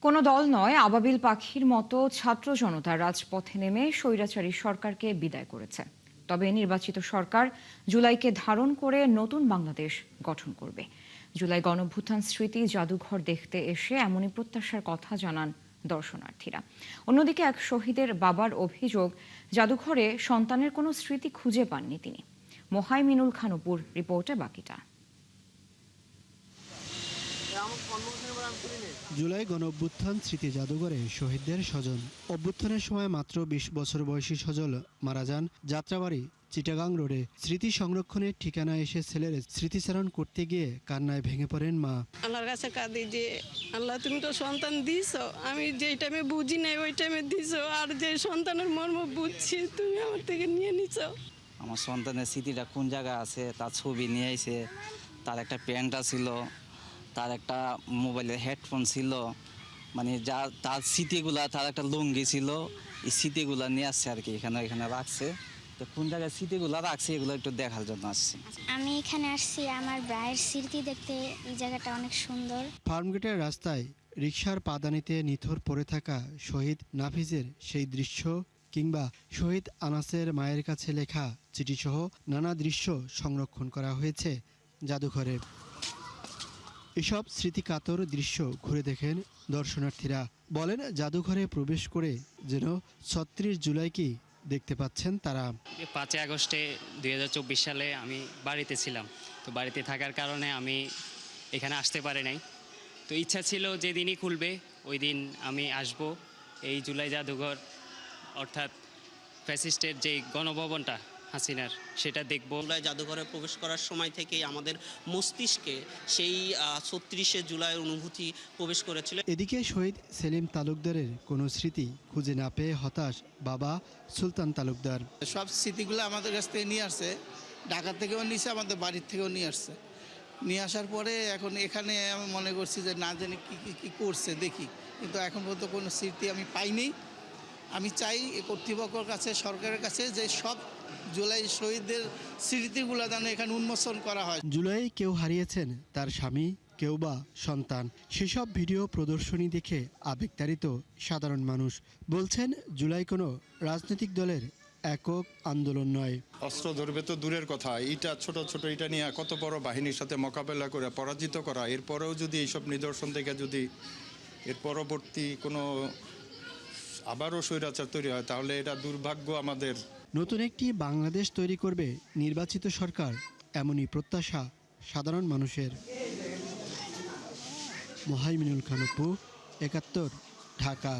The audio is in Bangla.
কোনো দল নয়, আবাবিল পাখির মতো ছাত্র জনতা রাজপথে নেমে স্বৈরাচারী সরকারকে বিদায় করেছে। তবে নির্বাচিত সরকার জুলাইকে ধারণ করে নতুন বাংলাদেশ গঠন করবে। জুলাই গণঅভ্যুত্থান স্মৃতি জাদুঘর দেখতে এসে এমনই প্রত্যাশার কথা জানান দর্শনার্থীরা। অন্যদিকে এক শহীদের বাবার অভিযোগ, জাদুঘরে সন্তানের কোনো স্মৃতি খুঁজে পাননি তিনি। মোহাইমিনুল খানপুর রিপোর্টে বাকিটা। জুলাই গণঅভ্যুত্থান স্মৃতি জাদুঘরে শহীদদের স্বজন। অভ্যুত্থানের সময় মাত্র ২০ বছর বয়সী সজল মারা যান যাত্রাবাড়ি চিটাগাং রোডে। স্মৃতি সংরক্ষণের ঠিকানা এসে ছেলের স্মৃতিচারণ করতে গিয়ে কান্নায় ভেঙে পড়েন মা। আল্লাহর কাছে কাঁদি যে আল্লাহ, তুমি তো সন্তান দিছো, আমি যেই টাইমে বুঝি নাই ওই টাইমে দিছো, আর যে সন্তানের মর্ম বুঝছি তুমি আমার থেকে নিয়ে নিছো। আমার সন্তানের স্মৃতিটা কোন জায়গায় আছে তার ছবি নিয়ে আইছে, তার একটা প্যান্টটা ছিল, তার একটা মোবাইলের হেডফোন ছিল, মানে যা তার স্মৃতিগুলা, তার একটা লুঙ্গি ছিল, এই স্মৃতিগুলা নিয়ে আসছে আর কি, এখানে রাখছে। তো কোন জায়গায় স্মৃতিগুলা রাখছে এগুলো একটু দেখার জন্য আসছে। আমি এখানে আসছি আমার ভাইয়ের স্মৃতি দেখতে। এই জায়গাটা অনেক সুন্দর। ফার্মগেটের রাস্তায় রিকশার পাদানিতে নিথর পড়ে থাকা শহীদ নাফিজের সেই দৃশ্য, কিংবা শহীদ আনাসের মায়ের কাছে লেখা চিঠিসহ নানা দৃশ্য সংরক্ষণ করা হয়েছে জাদুঘরে। এসব স্মৃতিকাতর দৃশ্য ঘুরে দেখেন দর্শনার্থীরা। বলেন, জাদুঘরে প্রবেশ করে যেন ৩৬ জুলাইকেই দেখতে পাচ্ছেন তারা। ৫ আগস্টে ২০২৪ সালে আমি বাড়িতে ছিলাম। তো বাড়িতে থাকার কারণে আমি এখানে আসতে পারি নাই। তো ইচ্ছা ছিল যেদিনই খুলবে ওই দিন আমি আসব, এই জুলাই জাদুঘর অর্থাৎ ফ্যাসিস্টের যে গণভবনটা হাসিনার, সেটা দেখব। জুলাই জাদুঘরে প্রবেশ করার সময় থেকেই আমাদের মস্তিষ্কে সেই ৩৬শে জুলাইয়ের অনুভূতি প্রবেশ করেছিল। এদিকে শহীদ সেলিম তালুকদারের কোনো স্মৃতি খুঁজে না পেয়ে হতাশ বাবা সুলতান তালুকদার। সব স্মৃতিগুলো আমাদের কাছ থেকে নিয়ে আসছে, ঢাকা থেকেও নিয়েছে, আমাদের বাড়ির থেকেও নিয়ে আসছে। নিয়ে আসার পরে এখন এখানে আমি মনে করছি যে না জানি কী করছে দেখি, কিন্তু এখন পর্যন্ত কোনো স্মৃতি আমি পাইনি। আমি চাই কর্তৃপক্ষের কাছে, সরকারের কাছে, যে সব জুলাই শহীদদের স্মৃতিগুলো যেন এখানে উন্মোচন করা হয়। জুলাই কেউ হারিয়েছেন তার স্বামী, কেউ বা সন্তান। সেসব ভিডিও প্রদর্শনী দেখে আবেগতাড়িত সাধারণ মানুষ। বলছেন, জুলাই কোনো রাজনৈতিক দলের একক আন্দোলন নয়। অস্ত্র ধরবে তো দূরের কথা, ইটা ছোট ছোট ইটা নিয়ে কত বড় বাহিনীর সাথে মোকাবেলা করে পরাজিত করা, এরপরেও যদি এইসব নিদর্শন থেকে যদি এর পরবর্তী কোনো আবারও স্বৈরাচার তৈরি হয়, তাহলে এটা দুর্ভাগ্য আমাদের। নতুন একটি বাংলাদেশ তৈরি করবে নির্বাচিত সরকার, এমনই প্রত্যাশা সাধারণ মানুষের। মোহাইমিনুল খানপু, ৭১, ঢাকা।